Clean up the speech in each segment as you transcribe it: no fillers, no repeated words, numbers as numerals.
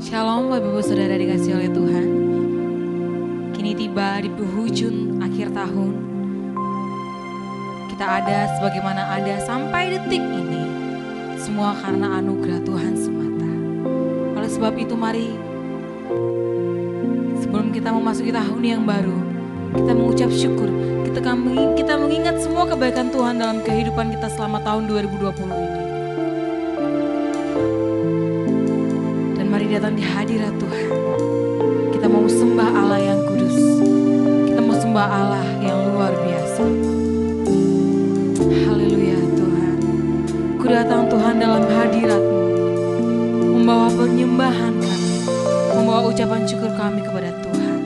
Shalom Bapak Ibu Saudara dikasih oleh Tuhan. Kini tiba di penghujung akhir tahun. Kita ada sebagaimana ada sampai detik ini. Semua karena anugerah Tuhan semata. Oleh sebab itu mari sebelum kita memasuki tahun yang baru, kita mengucap syukur. Kita mengingat semua kebaikan Tuhan dalam kehidupan kita selama tahun 2020 ini. Dan mari datang di hadirat Tuhan. Kita mau sembah Allah yang kudus. Kita mau sembah Allah yang luar biasa. Haleluya Tuhan. Ku datang Tuhan dalam hadirat-Mu, membawa penyembahan kami, membawa ucapan syukur kami kepada Tuhan.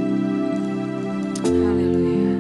Haleluya.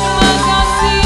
Terima kasih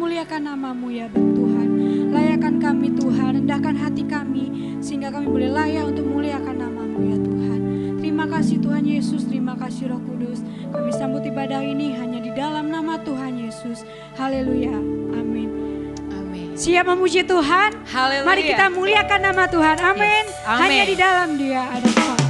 memuliakan nama-Mu ya Tuhan. Layakan kami Tuhan, rendahkan hati kami sehingga kami boleh layak untuk memuliakan nama-Mu ya Tuhan. Terima kasih Tuhan Yesus, terima kasih Roh Kudus. Kami sambut ibadah ini hanya di dalam nama Tuhan Yesus. Haleluya, amin. Amin. Siap memuji Tuhan? Haleluya. Mari kita muliakan nama Tuhan, amin. Yes. Amin. Hanya di dalam Dia ada Tuhan.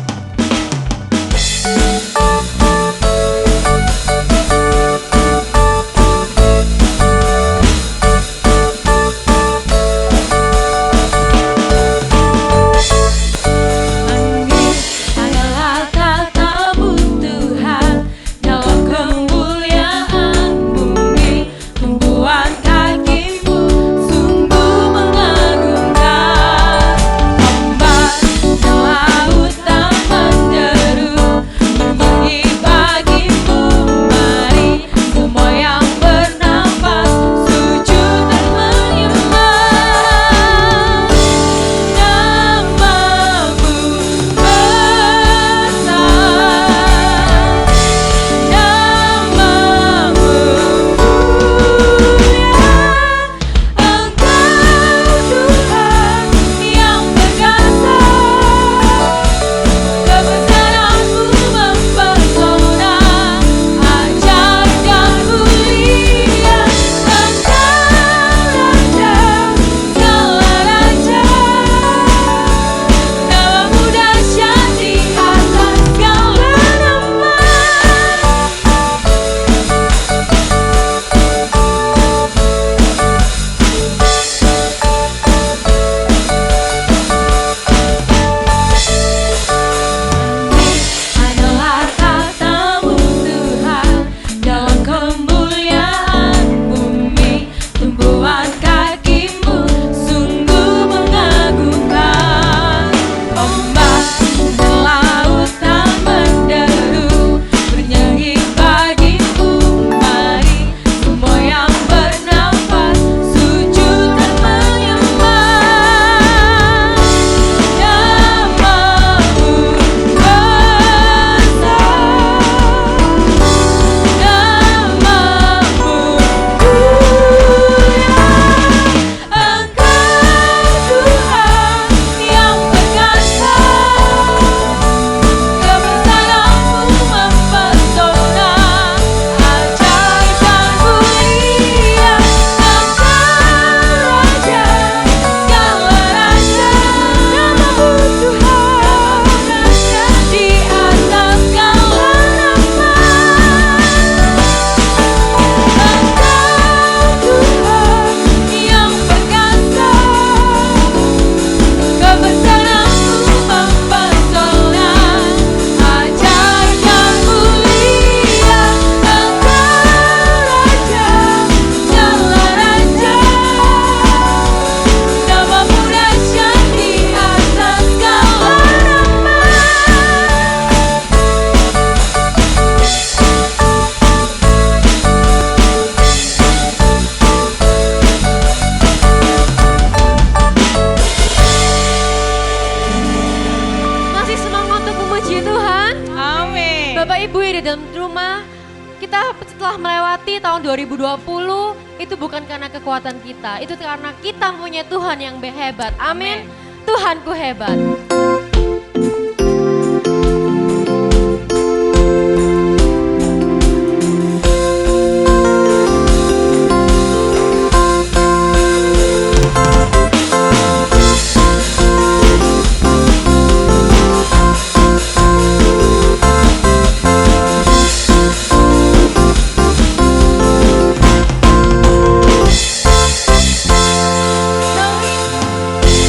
tahun 2020 itu bukan karena kekuatan kita, itu karena kita punya Tuhan yang hebat. Amin. Tuhanku hebat.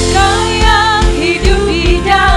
Kau yang hidup di dalam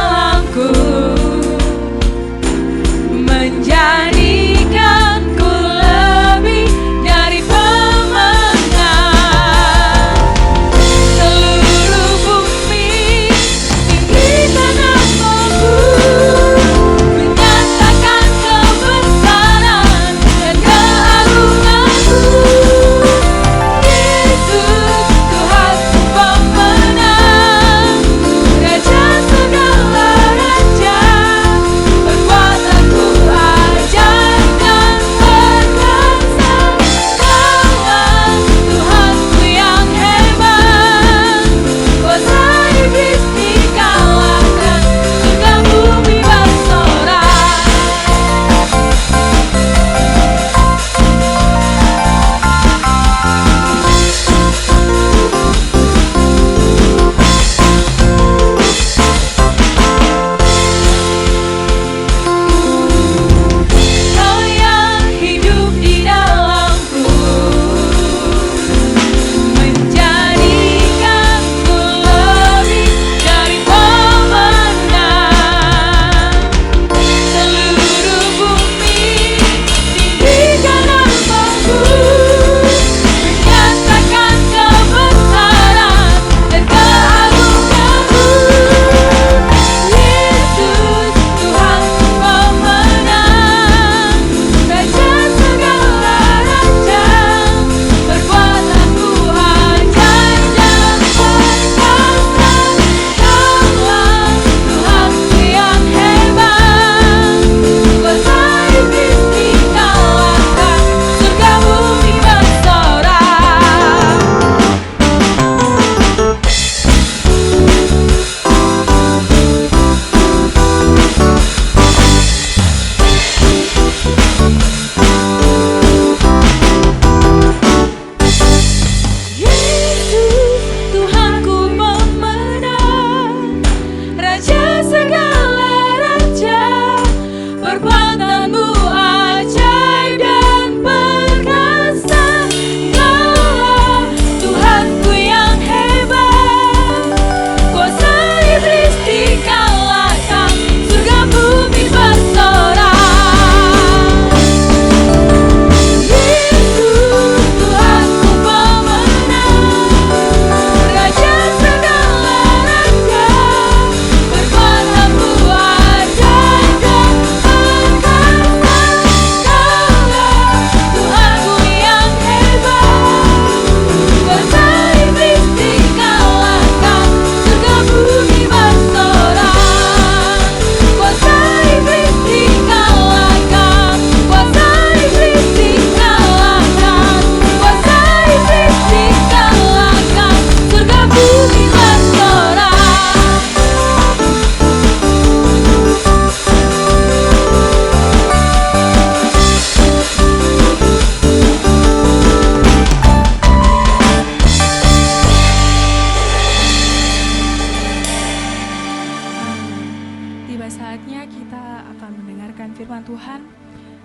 firman Tuhan,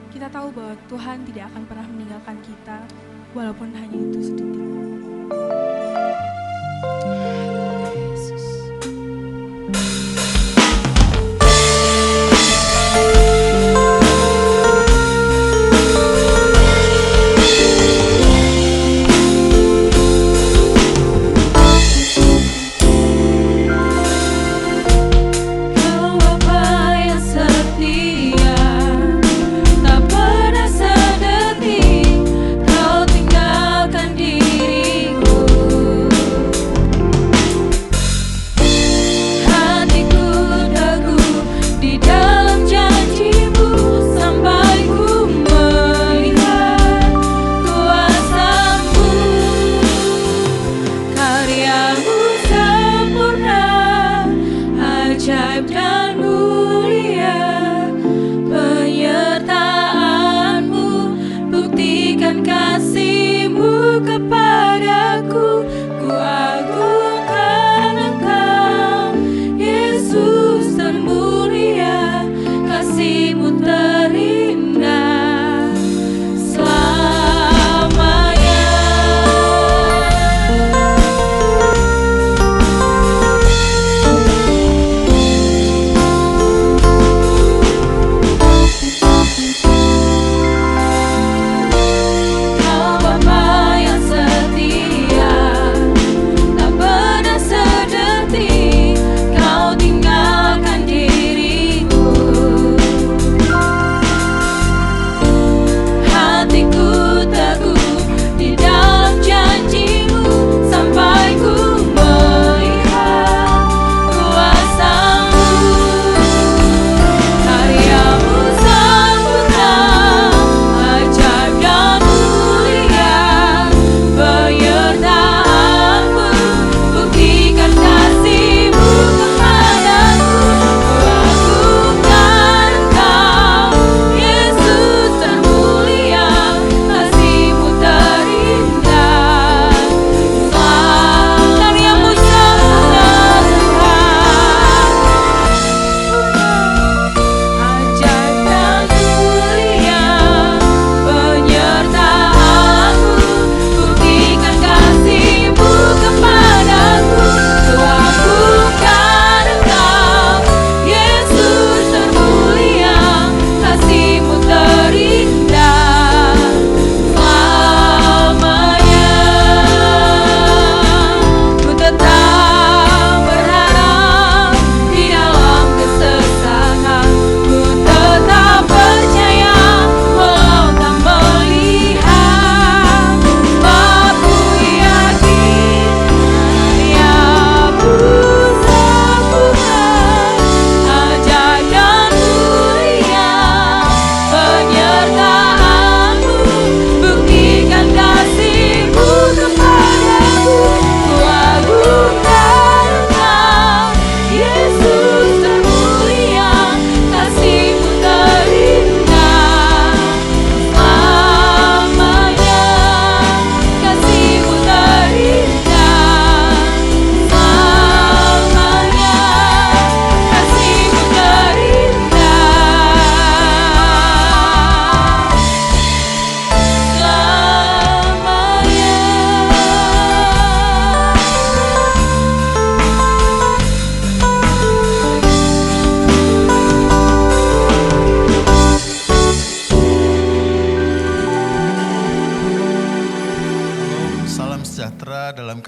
kita tahu bahwa Tuhan tidak akan pernah meninggalkan kita, walaupun hanya itu sedetik.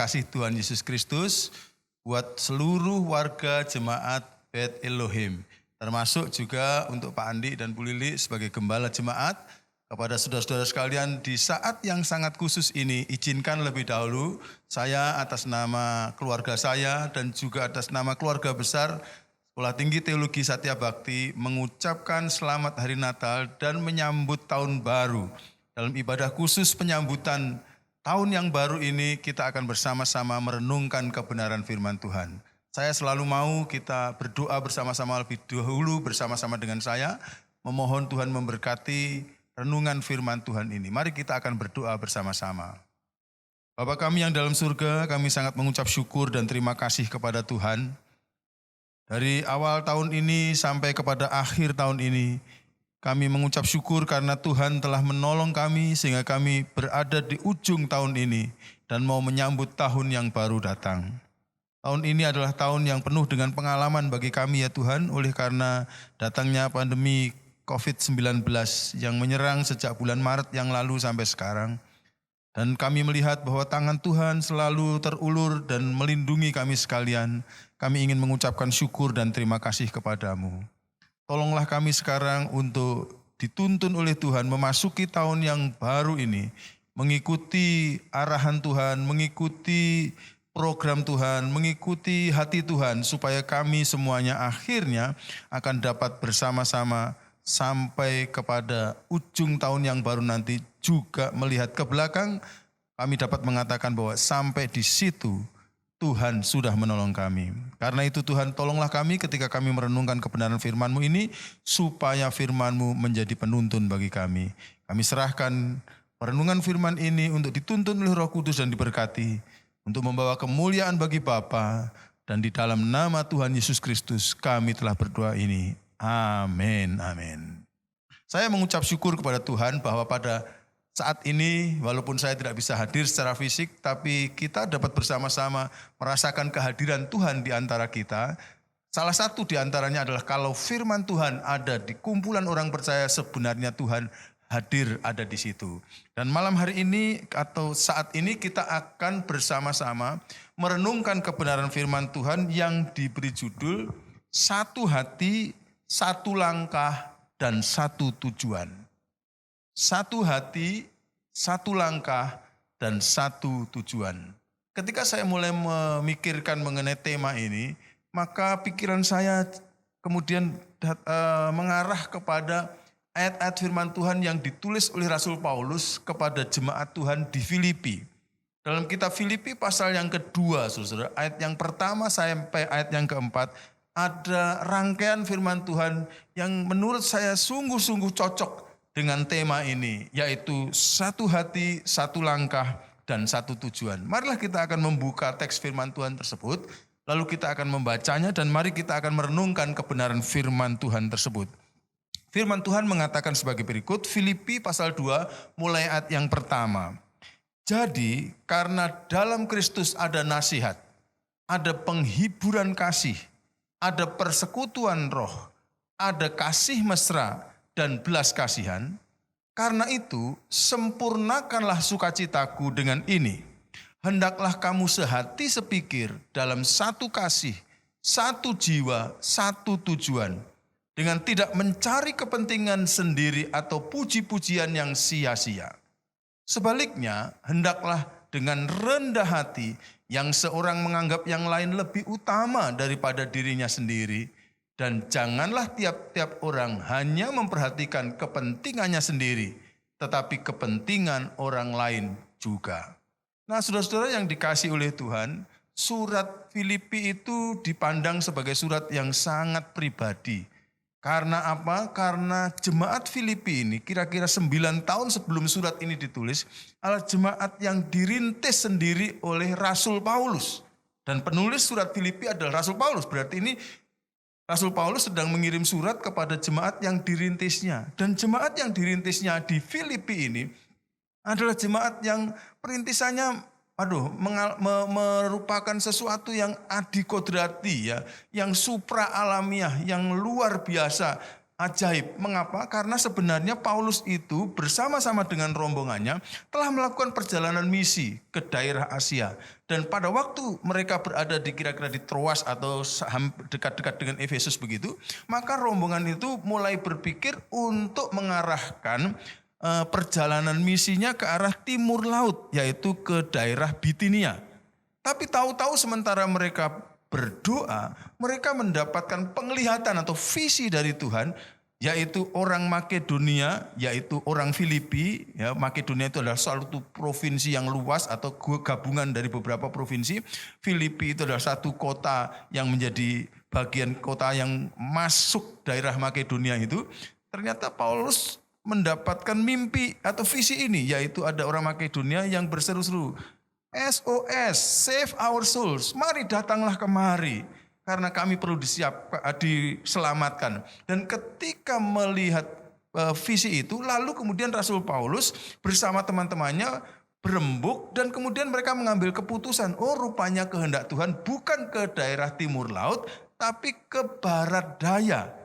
kasih Tuhan Yesus Kristus buat seluruh warga jemaat Bet Elohim. Termasuk juga untuk Pak Andi dan Bu Lili sebagai gembala jemaat. Kepada saudara-saudara sekalian di saat yang sangat khusus ini, izinkan lebih dahulu saya atas nama keluarga saya dan juga atas nama keluarga besar Sekolah Tinggi Teologi Satya Bakti mengucapkan selamat Hari Natal dan menyambut Tahun Baru. Dalam ibadah khusus penyambutan tahun yang baru ini kita akan bersama-sama merenungkan kebenaran firman Tuhan. Saya selalu mau kita berdoa bersama-sama lebih dahulu bersama-sama dengan saya, memohon Tuhan memberkati renungan firman Tuhan ini. Mari kita akan berdoa bersama-sama. Bapa kami yang dalam surga, kami sangat mengucap syukur dan terima kasih kepada Tuhan. Dari awal tahun ini sampai kepada akhir tahun ini, Kami mengucap syukur karena Tuhan telah menolong kami sehingga kami berada di ujung tahun ini dan mau menyambut tahun yang baru datang. Tahun ini adalah tahun yang penuh dengan pengalaman bagi kami ya Tuhan, oleh karena datangnya pandemi COVID-19 yang menyerang sejak bulan Maret yang lalu sampai sekarang. Dan kami melihat bahwa tangan Tuhan selalu terulur dan melindungi kami sekalian. Kami ingin mengucapkan syukur dan terima kasih kepadamu. Tolonglah kami sekarang untuk dituntun oleh Tuhan memasuki tahun yang baru ini, mengikuti arahan Tuhan, mengikuti program Tuhan, mengikuti hati Tuhan, supaya kami semuanya akhirnya akan dapat bersama-sama sampai kepada ujung tahun yang baru nanti, juga melihat ke belakang, kami dapat mengatakan bahwa sampai di situ Tuhan sudah menolong kami. Karena itu Tuhan, tolonglah kami ketika kami merenungkan kebenaran firman-Mu ini, supaya firman-Mu menjadi penuntun bagi kami. Kami serahkan perenungan firman ini untuk dituntun oleh Roh Kudus dan diberkati, untuk membawa kemuliaan bagi Bapa, dan di dalam nama Tuhan Yesus Kristus kami telah berdoa ini. Amin, amin. Saya mengucap syukur kepada Tuhan bahwa pada saat ini, walaupun saya tidak bisa hadir secara fisik, tapi kita dapat bersama-sama merasakan kehadiran Tuhan di antara kita. Salah satu di antaranya adalah kalau firman Tuhan ada di kumpulan orang percaya, sebenarnya Tuhan hadir ada di situ. Dan malam hari ini atau saat ini kita akan bersama-sama merenungkan kebenaran firman Tuhan yang diberi judul Satu Hati, Satu Langkah, dan Satu Tujuan. Satu hati, satu langkah, dan satu tujuan. Ketika saya mulai memikirkan mengenai tema ini, maka pikiran saya kemudian mengarah kepada ayat-ayat firman Tuhan yang ditulis oleh Rasul Paulus kepada jemaat Tuhan di Filipi. Dalam kitab Filipi pasal yang kedua, saudara, ayat yang pertama sampai ayat yang keempat, ada rangkaian firman Tuhan yang menurut saya sungguh-sungguh cocok dengan tema ini, yaitu satu hati, satu langkah, dan satu tujuan. Marilah kita akan membuka teks firman Tuhan tersebut, lalu kita akan membacanya, dan mari kita akan merenungkan kebenaran firman Tuhan tersebut. Firman Tuhan mengatakan sebagai berikut, Filipi pasal 2 mulai ayat yang pertama. Jadi karena dalam Kristus ada nasihat, ada penghiburan kasih, ada persekutuan roh, ada kasih mesra, dan belas kasihan, karena itu sempurnakanlah sukacitaku dengan ini. Hendaklah kamu sehati sepikir dalam satu kasih, satu jiwa, satu tujuan, dengan tidak mencari kepentingan sendiri atau puji-pujian yang sia-sia. Sebaliknya, hendaklah dengan rendah hati yang seorang menganggap yang lain lebih utama daripada dirinya sendiri, dan janganlah tiap-tiap orang hanya memperhatikan kepentingannya sendiri, tetapi kepentingan orang lain juga. Nah, saudara-saudara yang dikasihi oleh Tuhan, surat Filipi itu dipandang sebagai surat yang sangat pribadi. Karena apa? Karena jemaat Filipi ini kira-kira 9 tahun sebelum surat ini ditulis, adalah jemaat yang dirintis sendiri oleh Rasul Paulus. Dan penulis surat Filipi adalah Rasul Paulus, berarti ini Rasul Paulus sedang mengirim surat kepada jemaat yang dirintisnya. Dan jemaat yang dirintisnya di Filipi ini adalah jemaat yang perintisannya merupakan sesuatu yang adikodrati, ya, yang supra alamiah, yang luar biasa, ajaib. Mengapa? Karena sebenarnya Paulus itu bersama-sama dengan rombongannya telah melakukan perjalanan misi ke daerah Asia. Dan pada waktu mereka berada di kira-kira di Troas atau dekat-dekat dengan Efesus begitu, maka rombongan itu mulai berpikir untuk mengarahkan perjalanan misinya ke arah timur laut, yaitu ke daerah Bitinia. Tapi tahu-tahu sementara mereka berdoa, mereka mendapatkan penglihatan atau visi dari Tuhan, yaitu orang Makedonia, yaitu orang Filipi. Ya, Makedonia itu adalah suatu provinsi yang luas atau gabungan dari beberapa provinsi. Filipi itu adalah satu kota yang menjadi bagian kota yang masuk daerah Makedonia itu. Ternyata Paulus mendapatkan mimpi atau visi ini, yaitu ada orang Makedonia yang berseru-seru, SOS, save our souls, mari datanglah kemari, karena kami perlu diselamatkan. Dan ketika melihat visi itu, lalu kemudian Rasul Paulus bersama teman-temannya berembuk dan kemudian mereka mengambil keputusan, oh rupanya kehendak Tuhan bukan ke daerah timur laut, tapi ke barat daya.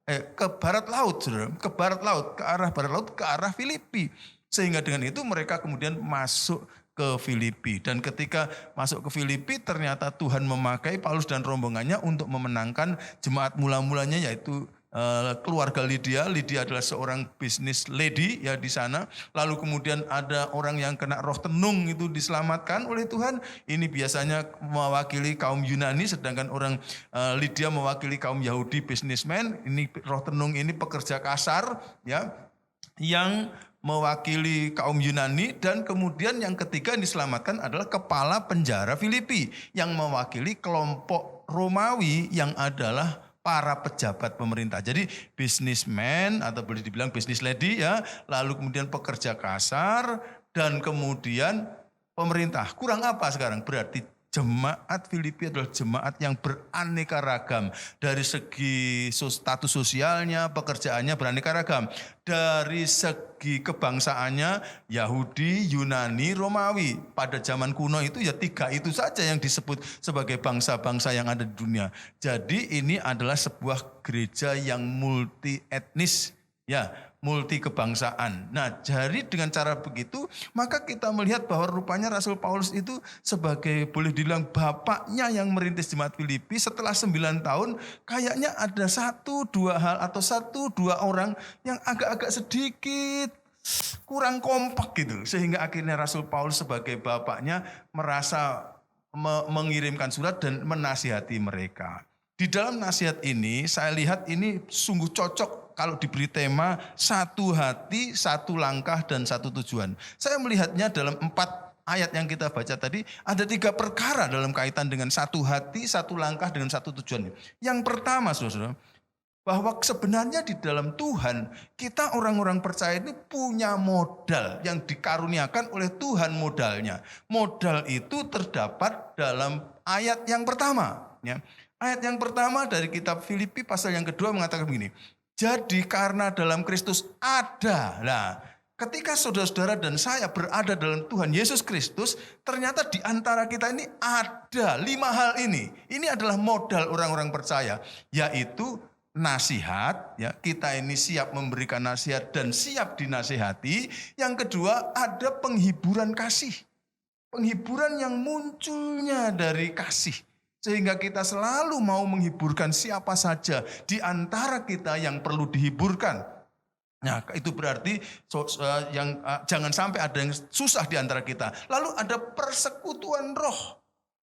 Ke barat laut, saudara, ke barat laut, ke arah barat laut, ke arah Filipi. Sehingga dengan itu mereka kemudian masuk ke Filipi. Dan ketika masuk ke Filipi ternyata Tuhan memakai Paulus dan rombongannya untuk memenangkan jemaat mula-mulanya, yaitu keluarga Lydia. Lydia adalah seorang bisnis lady ya di sana. Lalu kemudian ada orang yang kena roh tenung itu diselamatkan oleh Tuhan. Ini biasanya mewakili kaum Yunani, sedangkan orang Lydia mewakili kaum Yahudi businessman. Ini roh tenung ini pekerja kasar ya yang mewakili kaum Yunani. Dan kemudian yang ketiga yang diselamatkan adalah kepala penjara Filipi yang mewakili kelompok Romawi yang adalah para pejabat pemerintah. Jadi businessman atau boleh dibilang business lady ya, lalu kemudian pekerja kasar dan kemudian pemerintah. Kurang apa sekarang? Berarti jemaat Filipi adalah jemaat yang beraneka ragam. Dari segi status sosialnya, pekerjaannya beraneka ragam. Dari segi kebangsaannya, Yahudi, Yunani, Romawi. Pada zaman kuno itu ya 3 itu saja yang disebut sebagai bangsa-bangsa yang ada di dunia. Jadi ini adalah sebuah gereja yang multi etnis, ya, multi kebangsaan. Nah, jadi dengan cara begitu, maka kita melihat bahwa rupanya Rasul Paulus itu sebagai boleh dibilang bapaknya yang merintis jemaat Filipi. Setelah 9 tahun, kayaknya ada 1-2 hal atau 1-2 orang yang agak-agak sedikit kurang kompak gitu. Sehingga akhirnya Rasul Paulus sebagai bapaknya merasa mengirimkan surat dan menasihati mereka. Di dalam nasihat ini, saya lihat ini sungguh cocok kalau diberi tema 1 hati, 1 langkah, dan 1 tujuan. Saya melihatnya dalam 4 ayat yang kita baca tadi, ada 3 perkara dalam kaitan dengan 1 hati, 1 langkah, dengan 1 tujuan. Yang pertama, saudara, bahwa sebenarnya di dalam Tuhan, kita orang-orang percaya ini punya modal yang dikaruniakan oleh Tuhan modalnya. Modal itu terdapat dalam ayat yang pertama. Ya. Ayat yang pertama dari kitab Filipi pasal yang kedua mengatakan begini, jadi karena dalam Kristus ada. Nah, ketika saudara-saudara dan saya berada dalam Tuhan Yesus Kristus, ternyata di antara kita ini ada 5 hal ini. Ini adalah modal orang-orang percaya, yaitu nasihat, ya, kita ini siap memberikan nasihat dan siap dinasihati. Yang kedua, ada penghiburan kasih. Penghiburan yang munculnya dari kasih. Sehingga kita selalu mau menghiburkan siapa saja di antara kita yang perlu dihiburkan. Nah, itu berarti jangan sampai ada yang susah di antara kita. Lalu ada persekutuan roh.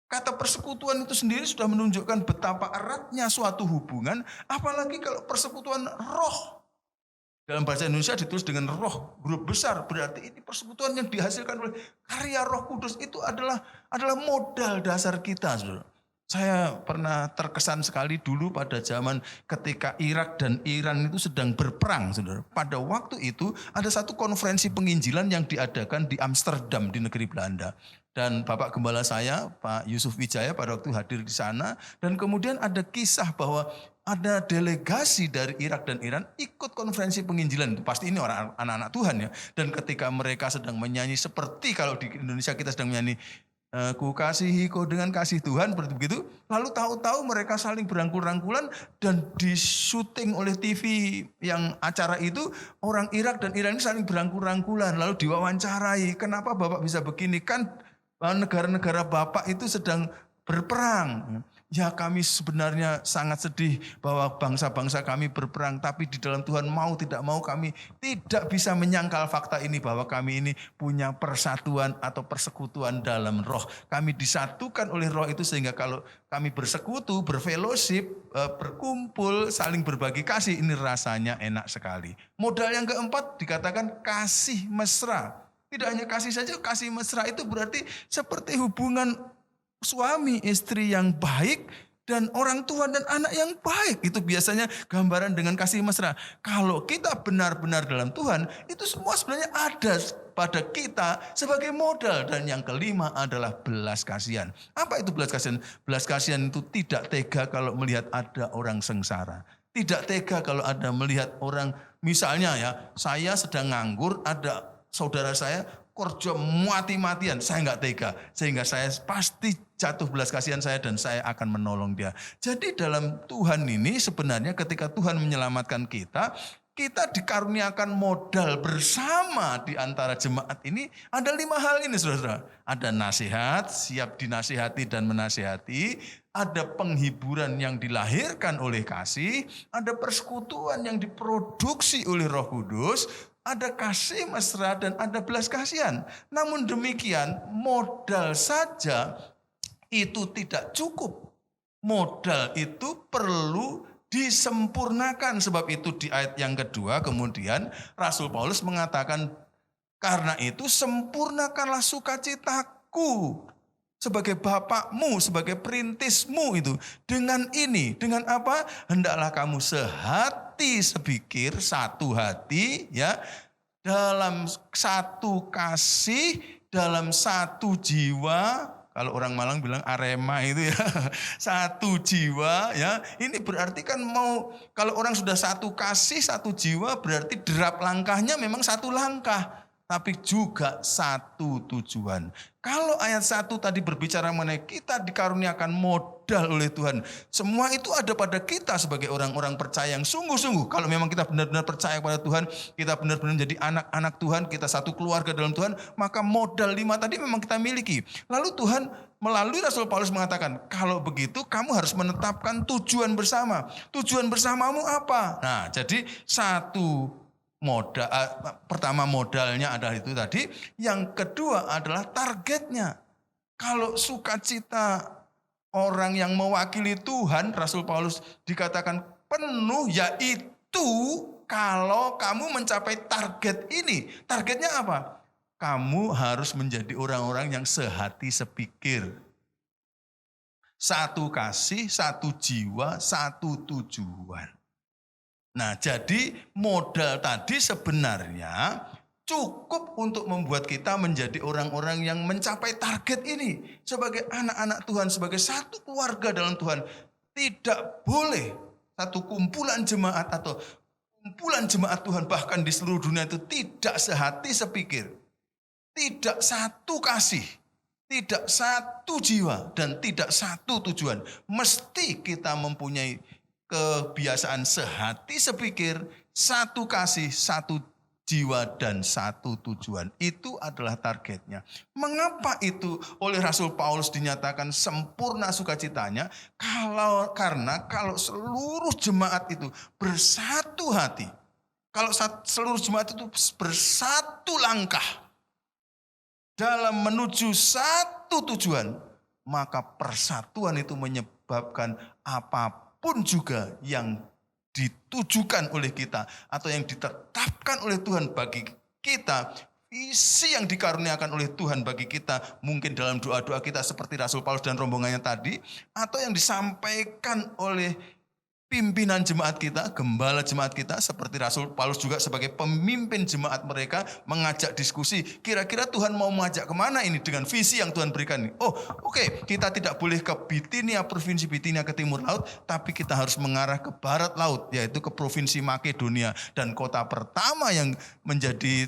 Kata persekutuan itu sendiri sudah menunjukkan betapa eratnya suatu hubungan, apalagi kalau persekutuan roh. Dalam bahasa Indonesia ditulis dengan roh, huruf besar, berarti ini persekutuan yang dihasilkan oleh karya Roh Kudus. Itu adalah modal dasar kita, saudara. Saya pernah terkesan sekali dulu pada zaman ketika Irak dan Iran itu sedang berperang, saudara. Pada waktu itu ada satu konferensi penginjilan yang diadakan di Amsterdam di negeri Belanda. Dan Bapak Gembala saya, Pak Yusuf Wijaya pada waktu hadir di sana. Dan kemudian ada kisah bahwa ada delegasi dari Irak dan Iran ikut konferensi penginjilan. Pasti ini orang anak-anak Tuhan ya. Dan ketika mereka sedang menyanyi seperti kalau di Indonesia kita sedang menyanyi, ku kasihi kau dengan kasih Tuhan, seperti begitu. Lalu tahu-tahu mereka saling berangkul-rangkulan dan disyuting oleh TV yang acara itu, orang Irak dan Iran ini saling berangkul-rangkulan. Lalu diwawancarai, kenapa Bapak bisa begini? Kan negara-negara Bapak itu sedang berperang. Ya, kami sebenarnya sangat sedih bahwa bangsa-bangsa kami berperang, tapi di dalam Tuhan mau tidak mau kami tidak bisa menyangkal fakta ini bahwa kami ini punya persatuan atau persekutuan dalam roh. Kami disatukan oleh roh itu sehingga kalau kami bersekutu, berfellowship, berkumpul, saling berbagi kasih, ini rasanya enak sekali. Modal yang keempat dikatakan kasih mesra. Tidak hanya kasih saja, kasih mesra itu berarti seperti hubungan suami istri yang baik dan orang tua dan anak yang baik. Itu biasanya gambaran dengan kasih mesra. Kalau kita benar-benar dalam Tuhan, itu semua sebenarnya ada pada kita sebagai modal. Dan yang kelima adalah belas kasihan. Apa itu belas kasihan? Belas kasihan itu tidak tega kalau melihat ada orang sengsara. Tidak tega kalau ada melihat orang Misalnya ya, saya sedang nganggur, ada saudara saya kerja mati-matian, saya nggak tega. Sehingga saya pasti jatuh belas kasihan saya dan saya akan menolong dia. Jadi dalam Tuhan ini sebenarnya ketika Tuhan menyelamatkan kita, kita dikaruniakan modal bersama di antara jemaat ini. Ada 5 hal ini saudara. Ada nasihat, siap dinasihati dan menasihati. Ada penghiburan yang dilahirkan oleh kasih. Ada persekutuan yang diproduksi oleh Roh Kudus. Ada kasih mesra dan ada belas kasihan. Namun demikian modal saja itu tidak cukup. Modal itu perlu disempurnakan. Sebab itu di ayat yang kedua kemudian Rasul Paulus mengatakan, karena itu sempurnakanlah sukacitaku sebagai bapakmu, sebagai perintismu itu. Dengan ini, dengan apa? Hendaklah kamu sehati, sepikir, satu hati, ya, dalam satu kasih, dalam satu jiwa. Kalau orang Malang bilang arema itu ya, satu jiwa ya. Ini berarti kan kalau orang sudah satu kasih, satu jiwa, berarti derap langkahnya memang satu langkah. Tapi juga satu tujuan. Kalau ayat 1 tadi berbicara mengenai kita dikaruniakan modal oleh Tuhan. Semua itu ada pada kita sebagai orang-orang percaya yang sungguh-sungguh. Kalau memang kita benar-benar percaya kepada Tuhan, kita benar-benar menjadi anak-anak Tuhan, kita satu keluarga dalam Tuhan, maka modal 5 tadi memang kita miliki. Lalu Tuhan melalui Rasul Paulus mengatakan, kalau begitu kamu harus menetapkan tujuan bersama. Tujuan bersamamu apa? Nah, jadi pertama modalnya adalah itu tadi, yang kedua adalah targetnya. Kalau sukacita orang yang mewakili Tuhan, Rasul Paulus dikatakan penuh, yaitu kalau kamu mencapai target ini. Targetnya apa? Kamu harus menjadi orang-orang yang sehati sepikir. Satu kasih, satu jiwa, satu tujuan. Nah, jadi modal tadi sebenarnya cukup untuk membuat kita menjadi orang-orang yang mencapai target ini. Sebagai anak-anak Tuhan, sebagai satu keluarga dalam Tuhan. Tidak boleh satu kumpulan jemaat atau kumpulan jemaat Tuhan bahkan di seluruh dunia itu tidak sehati sepikir. Tidak satu kasih, tidak satu jiwa, dan tidak satu tujuan. Mesti kita mempunyai kebiasaan sehati sepikir, satu kasih, satu jiwa, dan satu tujuan. Itu adalah targetnya. Mengapa itu oleh Rasul Paulus dinyatakan sempurna sukacitanya? Karena kalau seluruh jemaat itu bersatu hati, kalau seluruh jemaat itu bersatu langkah dalam menuju satu tujuan, maka persatuan itu menyebabkan apapun juga yang ditujukan oleh kita atau yang ditetapkan oleh Tuhan bagi kita, visi yang dikaruniakan oleh Tuhan bagi kita, mungkin dalam doa-doa kita seperti Rasul Paulus dan rombongannya tadi, atau yang disampaikan oleh pimpinan jemaat kita, gembala jemaat kita, seperti Rasul Paulus juga sebagai pemimpin jemaat mereka mengajak diskusi. Kira-kira Tuhan mau mengajak kemana ini dengan visi yang Tuhan berikan ini? Oh, oke, kita tidak boleh ke Bitinia, provinsi Bitinia ke timur laut, tapi kita harus mengarah ke barat laut, yaitu ke provinsi Makedonia. Dan kota pertama yang menjadi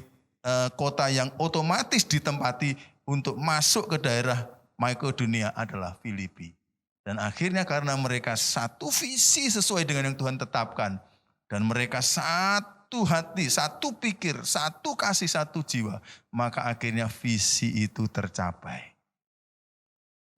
kota yang otomatis ditempati untuk masuk ke daerah Makedonia adalah Filipi. Dan akhirnya karena mereka satu visi sesuai dengan yang Tuhan tetapkan. Dan mereka satu hati, satu pikir, satu kasih, satu jiwa. Maka akhirnya visi itu tercapai.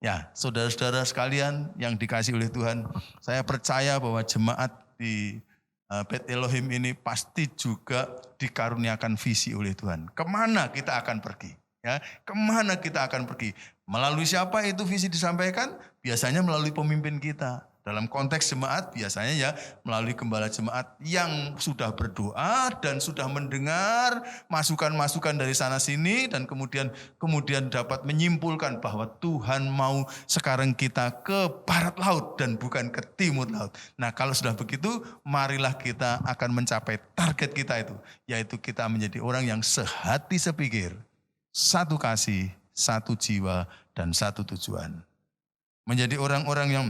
Ya, saudara-saudara sekalian yang dikasih oleh Tuhan. Saya percaya bahwa jemaat di Beth Elohim ini pasti juga dikaruniakan visi oleh Tuhan. Kemana kita akan pergi? Ya, kemana kita akan pergi? Melalui siapa itu visi disampaikan? Biasanya melalui pemimpin kita. Dalam konteks jemaat biasanya ya melalui gembala jemaat yang sudah berdoa dan sudah mendengar masukan-masukan dari sana sini dan kemudian dapat menyimpulkan bahwa Tuhan mau sekarang kita ke barat laut dan bukan ke timur laut. Nah, kalau sudah begitu, marilah kita akan mencapai target kita itu, yaitu kita menjadi orang yang sehati sepikir, satu kasih, satu jiwa, dan satu tujuan. Menjadi orang-orang yang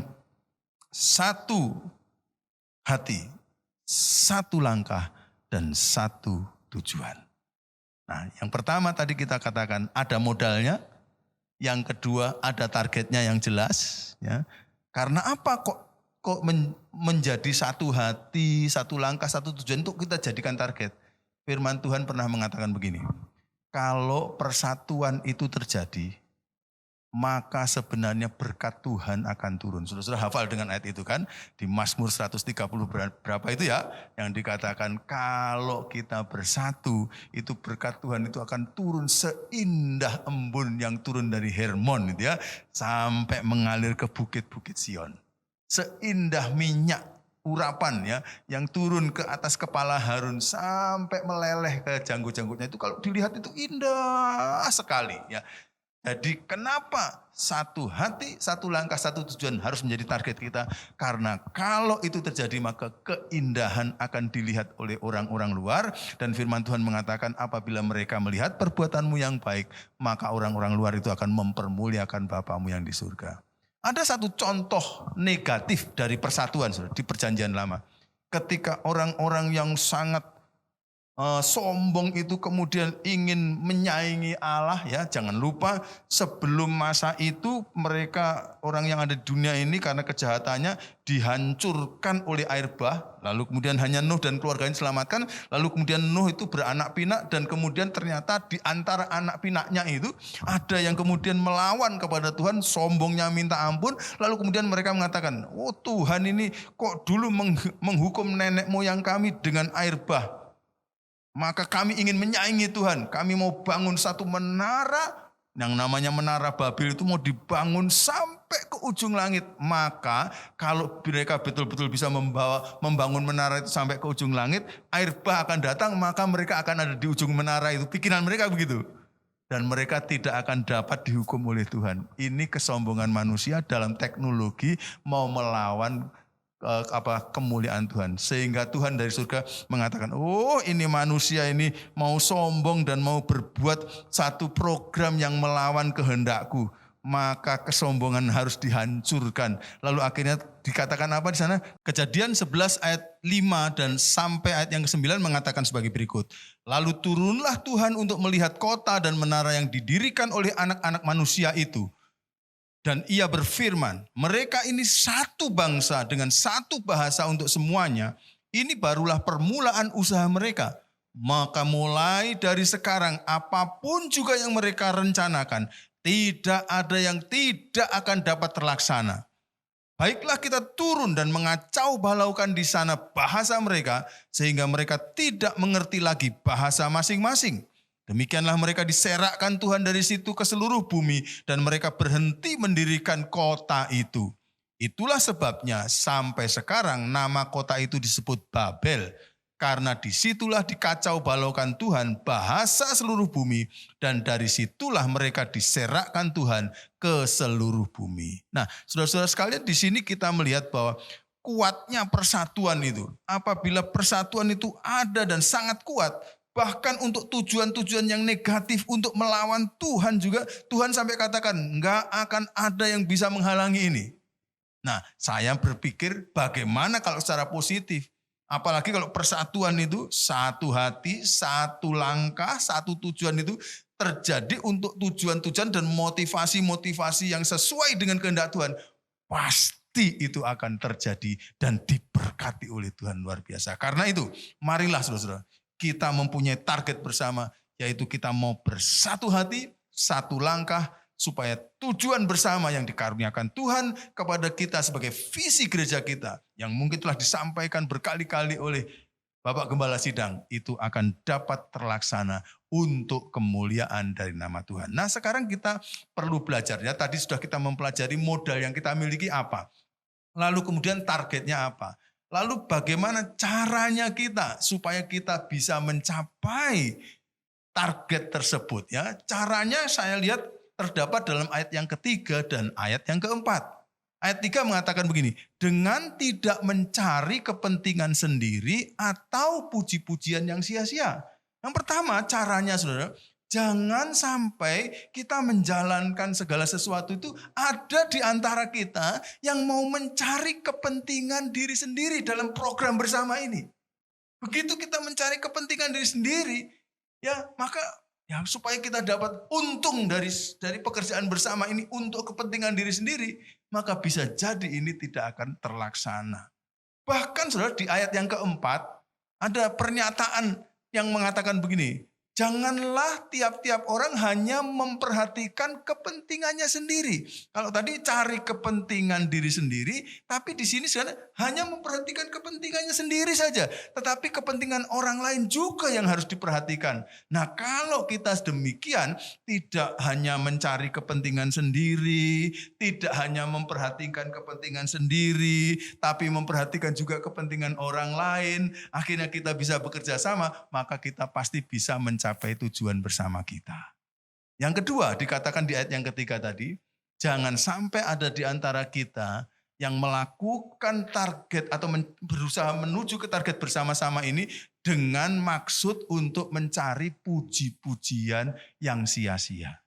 satu hati, satu langkah, dan satu tujuan. Nah, yang pertama tadi kita katakan ada modalnya, yang kedua ada targetnya yang jelas. Ya. Karena apa kok menjadi satu hati, satu langkah, satu tujuan untuk kita jadikan target. Firman Tuhan pernah mengatakan begini, kalau persatuan itu terjadi, maka sebenarnya berkat Tuhan akan turun. Saudara-saudara hafal dengan ayat itu kan? Di Mazmur 130 berapa itu ya? Yang dikatakan kalau kita bersatu, itu berkat Tuhan itu akan turun seindah embun yang turun dari Hermon gitu ya. Sampai mengalir ke bukit-bukit Sion. Seindah minyak urapan ya, yang turun ke atas kepala Harun sampai meleleh ke janggut-janggutnya itu kalau dilihat itu indah sekali ya. Jadi kenapa satu hati, satu langkah, satu tujuan harus menjadi target kita? Karena kalau itu terjadi maka keindahan akan dilihat oleh orang-orang luar. Dan firman Tuhan mengatakan apabila mereka melihat perbuatanmu yang baik, maka orang-orang luar itu akan mempermuliakan Bapamu yang di surga. Ada satu contoh negatif dari persatuan di perjanjian lama. Ketika orang-orang yang sangat sombong itu kemudian ingin menyaingi Allah ya, jangan lupa sebelum masa itu mereka orang yang ada di dunia ini karena kejahatannya dihancurkan oleh air bah, lalu kemudian hanya Nuh dan keluarganya diselamatkan, lalu kemudian Nuh itu beranak pinak dan kemudian ternyata di antara anak pinaknya itu ada yang kemudian melawan kepada Tuhan, sombongnya minta ampun, lalu kemudian mereka mengatakan, oh Tuhan ini kok dulu menghukum nenek moyang kami dengan air bah. Maka kami ingin menyaingi Tuhan. Kami mau bangun satu menara. Yang namanya menara Babel itu mau dibangun sampai ke ujung langit. Maka kalau mereka betul-betul bisa membangun menara itu sampai ke ujung langit. Air bah akan datang maka mereka akan ada di ujung menara itu. Pikiran mereka begitu. Dan mereka tidak akan dapat dihukum oleh Tuhan. Ini kesombongan manusia dalam teknologi mau melawan kemuliaan Tuhan. Sehingga Tuhan dari surga mengatakan, oh ini manusia ini mau sombong dan mau berbuat satu program yang melawan kehendakku. Maka kesombongan harus dihancurkan. Lalu akhirnya dikatakan apa di sana? Kejadian 11 ayat 5 dan sampai ayat yang ke-9 mengatakan sebagai berikut. Lalu turunlah Tuhan untuk melihat kota dan menara yang didirikan oleh anak-anak manusia itu. Dan ia berfirman, mereka ini satu bangsa dengan satu bahasa untuk semuanya. Ini barulah permulaan usaha mereka. Maka mulai dari sekarang apapun juga yang mereka rencanakan, tidak ada yang tidak akan dapat terlaksana. Baiklah kita turun dan mengacau balaukan di sana bahasa mereka, sehingga mereka tidak mengerti lagi bahasa masing-masing. Demikianlah mereka diserakkan Tuhan dari situ ke seluruh bumi dan mereka berhenti mendirikan kota itu. Itulah sebabnya sampai sekarang nama kota itu disebut Babel. Karena disitulah dikacau balaukan Tuhan bahasa seluruh bumi dan dari situlah mereka diserakkan Tuhan ke seluruh bumi. Nah, saudara-saudara sekalian di sini kita melihat bahwa kuatnya persatuan itu. Apabila persatuan itu ada dan sangat kuat, bahkan untuk tujuan-tujuan yang negatif untuk melawan Tuhan juga, Tuhan sampai katakan, enggak akan ada yang bisa menghalangi ini. Nah, saya berpikir bagaimana kalau secara positif. Apalagi kalau persatuan itu satu hati, satu langkah, satu tujuan itu terjadi untuk tujuan-tujuan dan motivasi-motivasi yang sesuai dengan kehendak Tuhan. Pasti itu akan terjadi dan diberkati oleh Tuhan luar biasa. Karena itu, marilah saudara-saudara, kita mempunyai target bersama, yaitu kita mau bersatu hati, satu langkah, supaya tujuan bersama yang dikaruniakan Tuhan kepada kita sebagai visi gereja kita, yang mungkin telah disampaikan berkali-kali oleh Bapak Gembala Sidang, itu akan dapat terlaksana untuk kemuliaan dari nama Tuhan. Nah sekarang kita perlu belajar, ya tadi sudah kita mempelajari modal yang kita miliki apa, lalu kemudian targetnya apa. Lalu bagaimana caranya kita supaya kita bisa mencapai target tersebut ya? Caranya saya lihat terdapat dalam ayat yang ketiga dan ayat yang keempat. Ayat 3 mengatakan begini, dengan tidak mencari kepentingan sendiri atau puji-pujian yang sia-sia. Yang pertama caranya saudara, jangan sampai kita menjalankan segala sesuatu itu ada di antara kita yang mau mencari kepentingan diri sendiri dalam program bersama ini. Begitu kita mencari kepentingan diri sendiri, ya maka ya supaya kita dapat untung dari pekerjaan bersama ini untuk kepentingan diri sendiri, maka bisa jadi ini tidak akan terlaksana. Bahkan saudara di ayat yang keempat ada pernyataan yang mengatakan begini, janganlah tiap-tiap orang hanya memperhatikan kepentingannya sendiri. Kalau tadi cari kepentingan diri sendiri, tapi di sini sekarang hanya memperhatikan kepentingannya sendiri saja. Tetapi kepentingan orang lain juga yang harus diperhatikan. Nah kalau kita demikian, tidak hanya mencari kepentingan sendiri, tidak hanya memperhatikan kepentingan sendiri, tapi memperhatikan juga kepentingan orang lain, akhirnya kita bisa bekerja sama, maka kita pasti bisa mencapai tujuan bersama kita. Yang kedua dikatakan di ayat yang ketiga tadi, jangan sampai ada di antara kita yang melakukan target atau berusaha menuju ke target bersama-sama ini dengan maksud untuk mencari puji-pujian yang sia-sia.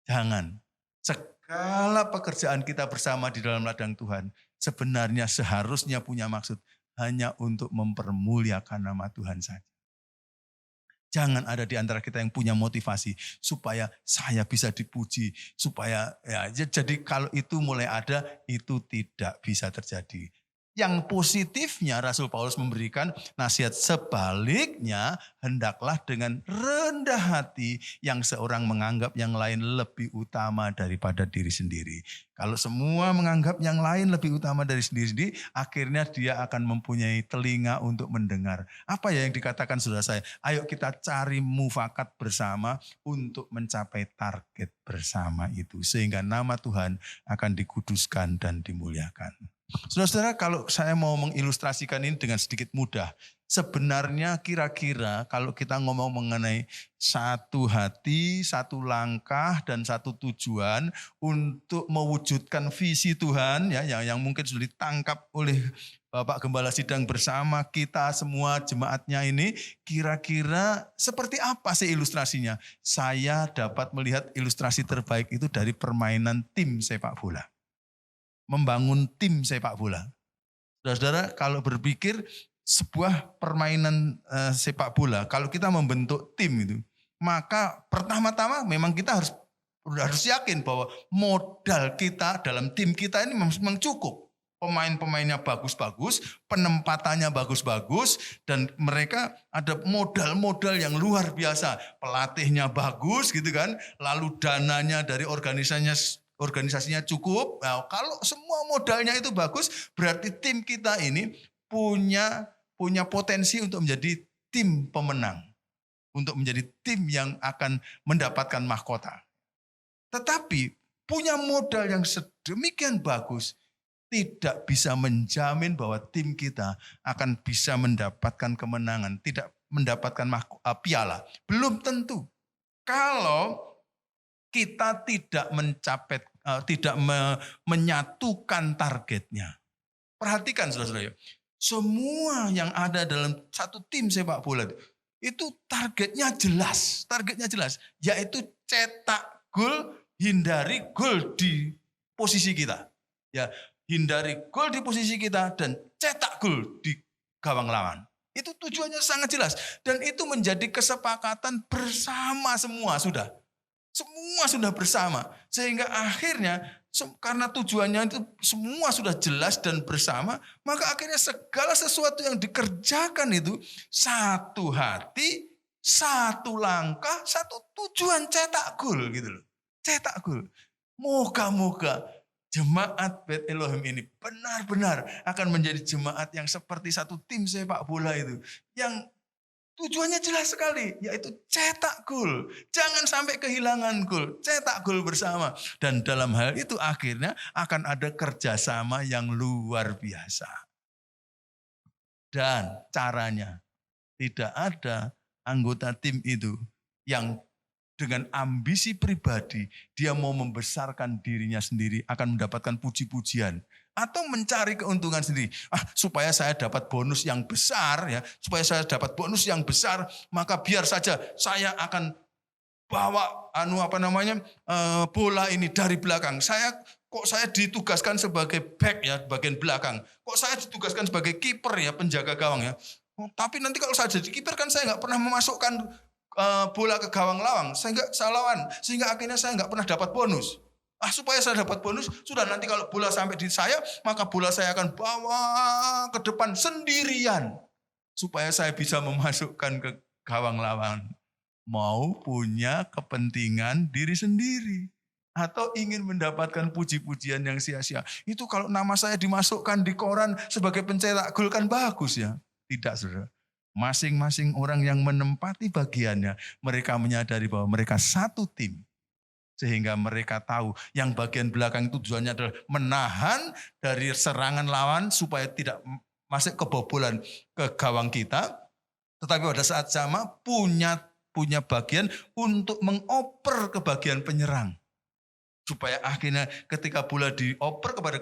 Jangan. Segala pekerjaan kita bersama di dalam ladang Tuhan sebenarnya seharusnya punya maksud hanya untuk mempermuliakan nama Tuhan saja. Jangan ada di antara kita yang punya motivasi supaya saya bisa dipuji, supaya ya jadi kalau itu mulai ada itu tidak bisa terjadi. Yang positifnya Rasul Paulus memberikan nasihat sebaliknya, hendaklah dengan rendah hati yang seorang menganggap yang lain lebih utama daripada diri sendiri. Kalau semua menganggap yang lain lebih utama dari sendiri, akhirnya dia akan mempunyai telinga untuk mendengar. Apa ya yang dikatakan saudara saya? Ayo kita cari mufakat bersama untuk mencapai target bersama itu. Sehingga nama Tuhan akan dikuduskan dan dimuliakan. Saudara-saudara, kalau saya mau mengilustrasikan ini dengan sedikit mudah, sebenarnya kira-kira kalau kita ngomong mengenai satu hati, satu langkah, dan satu tujuan untuk mewujudkan visi Tuhan, ya, yang mungkin sudah ditangkap oleh Bapak Gembala Sidang bersama kita semua jemaatnya ini, kira-kira seperti apa sih ilustrasinya? Saya dapat melihat ilustrasi terbaik itu dari permainan tim sepak bola. Membangun tim sepak bola. Saudara-saudara, kalau berpikir sebuah permainan sepak bola, kalau kita membentuk tim itu, maka pertama-tama memang kita harus yakin bahwa modal kita dalam tim kita ini memang cukup. Pemain-pemainnya bagus-bagus, penempatannya bagus-bagus, dan mereka ada modal-modal yang luar biasa. Pelatihnya bagus gitu kan, lalu dananya dari organisasinya cukup. Nah, kalau semua modalnya itu bagus, berarti tim kita ini punya potensi untuk menjadi tim pemenang. Untuk menjadi tim yang akan mendapatkan mahkota. Tetapi punya modal yang sedemikian bagus, tidak bisa menjamin bahwa tim kita akan bisa mendapatkan kemenangan, tidak mendapatkan piala. Belum tentu. Kalau kita tidak mencapai, tidak menyatukan targetnya. Perhatikan saudara-saudara, semua yang ada dalam satu tim sepak bola itu targetnya jelas, yaitu cetak gol, hindari gol di posisi kita. Ya, hindari gol di posisi kita dan cetak gol di gawang lawan. Itu tujuannya sangat jelas dan itu menjadi kesepakatan bersama semua sudah. Semua sudah bersama. Sehingga akhirnya karena tujuannya itu semua sudah jelas dan bersama, maka akhirnya segala sesuatu yang dikerjakan itu satu hati, satu langkah, satu tujuan, cetak gol gitu loh. Cetak gol. Moga-moga jemaat Beth Elohim ini benar-benar akan menjadi jemaat yang seperti satu tim sepak bola itu. Yang tujuannya jelas sekali, yaitu cetak gol. Jangan sampai kehilangan gol, cetak gol bersama. Dan dalam hal itu akhirnya akan ada kerjasama yang luar biasa. Dan caranya, tidak ada anggota tim itu yang dengan ambisi pribadi, dia mau membesarkan dirinya sendiri, akan mendapatkan puji-pujian. Atau mencari keuntungan sendiri. Supaya saya dapat bonus yang besar, ya, supaya saya dapat bonus yang besar, maka biar saja saya akan bawa bola ini dari belakang. Saya ditugaskan sebagai back ya, bagian belakang. Kok saya ditugaskan sebagai kiper ya, penjaga gawang ya. Tapi nanti kalau saya jadi kiper kan saya nggak pernah memasukkan bola ke gawang lawan, sehingga akhirnya saya nggak pernah dapat bonus. Supaya saya dapat bonus, sudah nanti kalau bola sampai di saya, maka bola saya akan bawa ke depan sendirian. Supaya saya bisa memasukkan ke gawang lawan. Mau punya kepentingan diri sendiri. Atau ingin mendapatkan puji-pujian yang sia-sia. Itu kalau nama saya dimasukkan di koran sebagai pencetak gol kan bagus ya. Tidak, saudara. Masing-masing orang yang menempati bagiannya, mereka menyadari bahwa mereka satu tim. Sehingga mereka tahu yang bagian belakang itu tujuannya adalah menahan dari serangan lawan supaya tidak masuk kebobolan ke gawang kita. Tetapi pada saat sama punya bagian untuk mengoper ke bagian penyerang. Supaya akhirnya ketika bola dioper kepada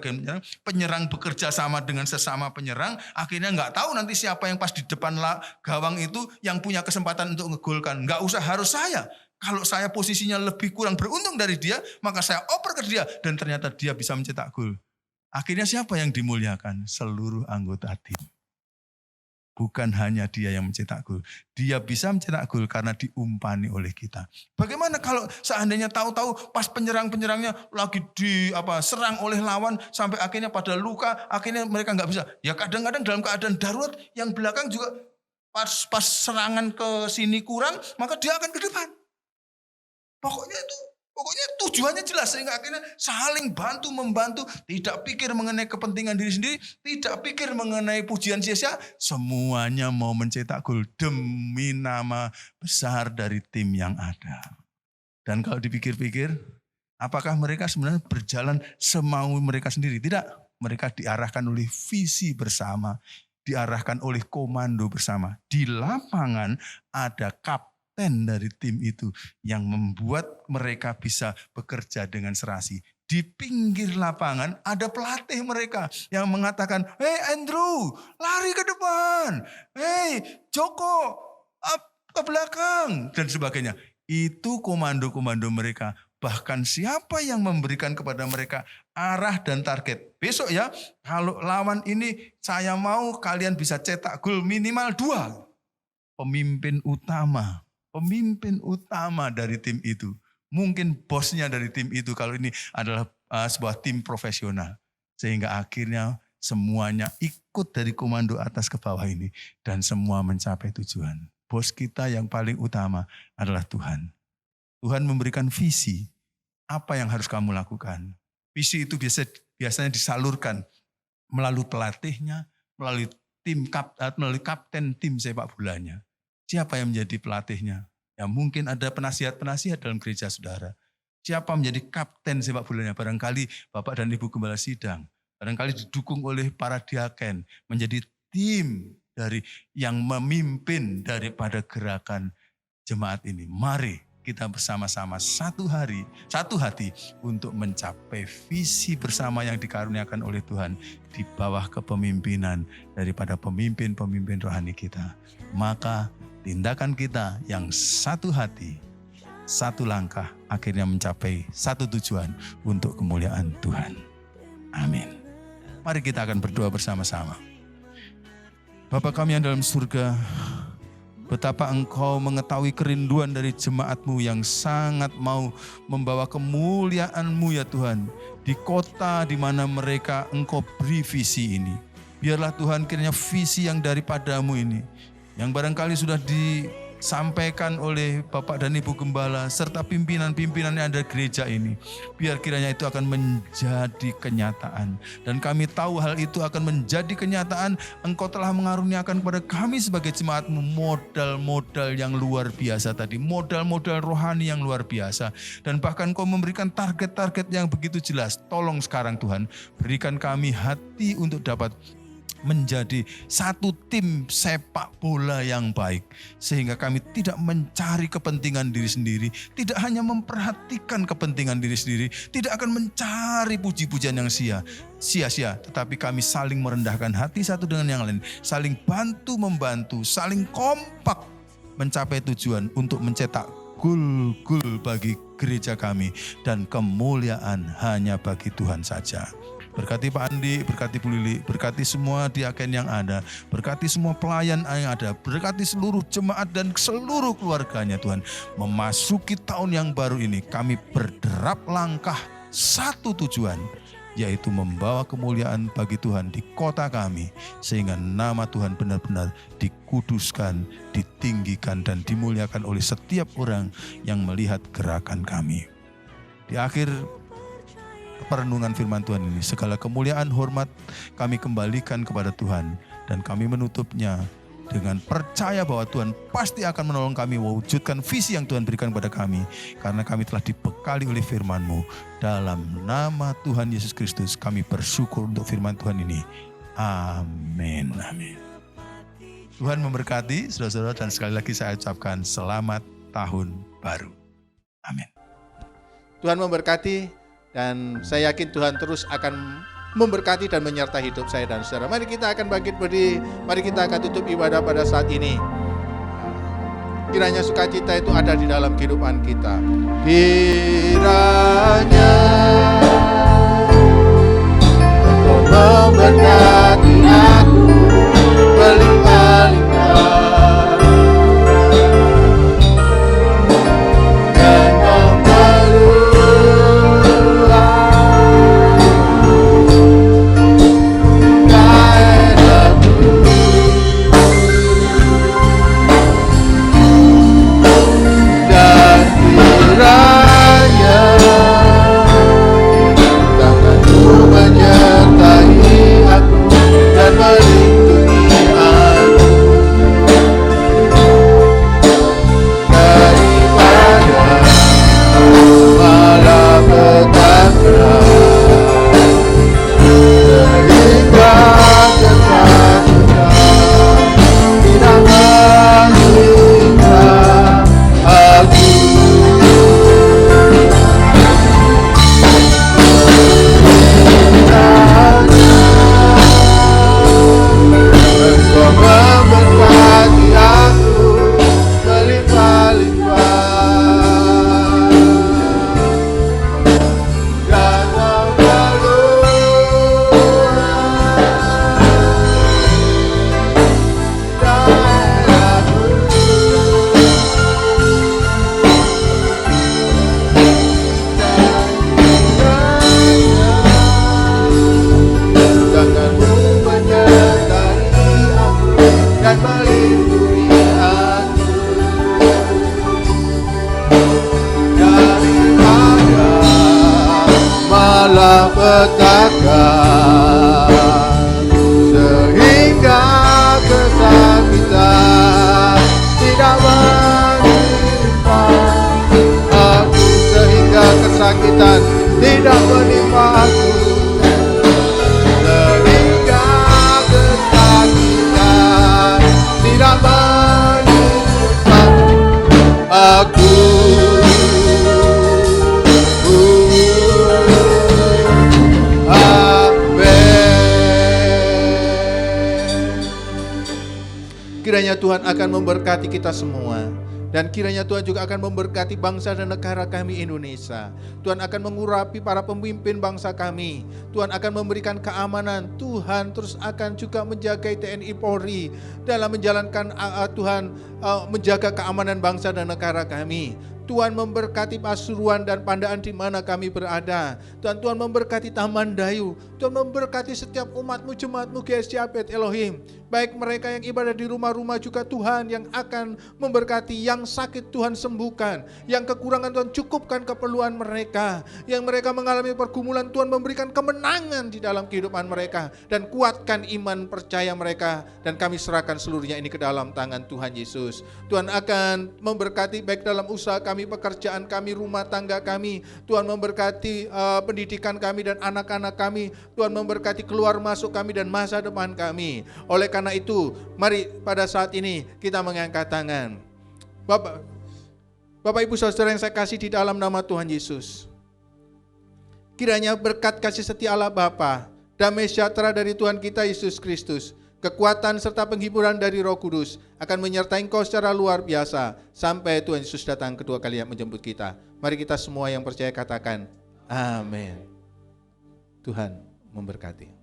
penyerang bekerja sama dengan sesama penyerang, akhirnya nggak tahu nanti siapa yang pas di depan gawang itu yang punya kesempatan untuk ngegolkan. Nggak usah harus saya. Kalau saya posisinya lebih kurang beruntung dari dia, maka saya oper ke dia dan ternyata dia bisa mencetak gol. Akhirnya siapa yang dimuliakan? Seluruh anggota tim. Bukan hanya dia yang mencetak gol. Dia bisa mencetak gol karena diumpani oleh kita. Bagaimana kalau seandainya tahu-tahu pas penyerang-penyerangnya lagi serang oleh lawan sampai akhirnya pada luka, akhirnya mereka nggak bisa. Ya kadang-kadang dalam keadaan darurat yang belakang juga pas serangan ke sini kurang, maka dia akan ke depan. Pokoknya tujuannya jelas sehingga akhirnya saling bantu-membantu, tidak pikir mengenai kepentingan diri sendiri, tidak pikir mengenai pujian sia-sia, semuanya mau mencetak gol demi nama besar dari tim yang ada. Dan kalau dipikir-pikir, apakah mereka sebenarnya berjalan semau mereka sendiri? Tidak, mereka diarahkan oleh visi bersama, diarahkan oleh komando bersama. Di lapangan ada kapten dari tim itu yang membuat mereka bisa bekerja dengan serasi. Di pinggir lapangan ada pelatih mereka yang mengatakan, "Hey Andrew, lari ke depan. Hey Joko, ke belakang." Dan sebagainya. Itu komando-komando mereka. Bahkan siapa yang memberikan kepada mereka arah dan target. Besok ya, kalau lawan ini saya mau kalian bisa cetak gol minimal 2. Pemimpin utama dari tim itu. Mungkin bosnya dari tim itu kalau ini adalah sebuah tim profesional. Sehingga akhirnya semuanya ikut dari komando atas ke bawah ini. Dan semua mencapai tujuan. Bos kita yang paling utama adalah Tuhan. Tuhan memberikan visi. Apa yang harus kamu lakukan? Visi itu biasanya disalurkan melalui pelatihnya, melalui kapten tim sepak bolanya. Siapa yang menjadi pelatihnya? Ya mungkin ada penasihat-penasihat dalam gereja saudara. Siapa menjadi kapten sepak bolanya? Barangkali Bapak dan Ibu Gembala Sidang. Barangkali didukung oleh para diaken. Menjadi tim dari yang memimpin daripada gerakan jemaat ini. Mari kita bersama-sama satu hati untuk mencapai visi bersama yang dikaruniakan oleh Tuhan di bawah kepemimpinan daripada pemimpin-pemimpin rohani kita. Maka tindakan kita yang satu hati, satu langkah akhirnya mencapai satu tujuan untuk kemuliaan Tuhan. Amin. Mari kita akan berdoa bersama-sama. Bapa kami yang dalam surga, betapa Engkau mengetahui kerinduan dari jemaat-Mu yang sangat mau membawa kemuliaan-Mu ya Tuhan. Di kota di mana mereka Engkau beri visi ini. Biarlah Tuhan kiranya visi yang daripada-Mu ini, yang barangkali sudah disampaikan oleh Bapak dan Ibu Gembala serta pimpinan-pimpinan yang ada gereja ini, biar kiranya itu akan menjadi kenyataan. Dan kami tahu hal itu akan menjadi kenyataan. Engkau telah mengaruniakan kepada kami sebagai jemaat-Mu modal-modal yang luar biasa tadi, modal-modal rohani yang luar biasa. Dan bahkan Engkau memberikan target-target yang begitu jelas. Tolong sekarang Tuhan, berikan kami hati untuk dapat menjadi satu tim sepak bola yang baik. Sehingga kami tidak mencari kepentingan diri sendiri, tidak hanya memperhatikan kepentingan diri sendiri, tidak akan mencari puji-pujian yang sia-sia, tetapi kami saling merendahkan hati satu dengan yang lain, saling bantu-membantu, saling kompak mencapai tujuan untuk mencetak gol-gol bagi gereja kami, dan kemuliaan hanya bagi Tuhan saja. Berkati Pak Andi, berkati Bu Lili, berkati semua diaken yang ada, berkati semua pelayan yang ada, berkati seluruh jemaat dan seluruh keluarganya Tuhan. Memasuki tahun yang baru ini kami berderap langkah satu tujuan, yaitu membawa kemuliaan bagi Tuhan di kota kami, sehingga nama Tuhan benar-benar dikuduskan, ditinggikan, dan dimuliakan oleh setiap orang yang melihat gerakan kami. Di akhir perenungan firman Tuhan ini, segala kemuliaan hormat kami kembalikan kepada Tuhan, dan kami menutupnya dengan percaya bahwa Tuhan pasti akan menolong kami mewujudkan visi yang Tuhan berikan kepada kami, karena kami telah dibekali oleh firman-Mu. Dalam nama Tuhan Yesus Kristus kami bersyukur untuk firman Tuhan ini. Amin. Amin. Tuhan memberkati saudara-saudara, dan sekali lagi saya ucapkan selamat tahun baru. Amin. Tuhan memberkati, dan saya yakin Tuhan terus akan memberkati dan menyertai hidup saya dan saudara. Mari kita akan bangkit berdiri, mari kita akan tutup ibadah pada saat ini. Kiranya sukacita itu ada di dalam kehidupan kita. Kiranya Engkau memberkati aku berlimpah-limpah. Sehingga kesakitan tidak menimpa aku, sehingga kesakitan tidak menimpa aku, sehingga kesakitan tidak menimpa aku. Kiranya Tuhan akan memberkati kita semua, dan kiranya Tuhan juga akan memberkati bangsa dan negara kami Indonesia. Tuhan akan mengurapi para pemimpin bangsa kami. Tuhan akan memberikan keamanan. Tuhan terus akan juga menjaga TNI Polri dalam menjalankan Tuhan menjaga keamanan bangsa dan negara kami. Tuhan memberkati Pasuruan dan Pandaan di mana kami berada. Dan Tuhan memberkati Taman Dayu. Tuhan memberkati setiap umat-Mu, jemaat-Mu GSC Bet Elohim. Baik mereka yang ibadah di rumah-rumah juga Tuhan yang akan memberkati. Yang sakit Tuhan sembuhkan. Yang kekurangan Tuhan cukupkan keperluan mereka. Yang mereka mengalami pergumulan Tuhan memberikan kemenangan di dalam kehidupan mereka. Dan kuatkan iman percaya mereka. Dan kami serahkan seluruhnya ini ke dalam tangan Tuhan Yesus. Tuhan akan memberkati baik dalam usaha kami, pekerjaan kami, rumah tangga kami. Tuhan memberkati pendidikan kami dan anak-anak kami. Tuhan memberkati keluar masuk kami dan masa depan kami. Oleh karena itu, mari pada saat ini kita mengangkat tangan. Bapak Ibu Saudara yang saya kasih di dalam nama Tuhan Yesus. Kiranya berkat kasih setia Allah Bapa, damai sejahtera dari Tuhan kita Yesus Kristus, kekuatan serta penghiburan dari Roh Kudus akan menyertai engkau secara luar biasa sampai Tuhan Yesus datang kedua kali menjemput kita. Mari kita semua yang percaya katakan, amin. Tuhan memberkati.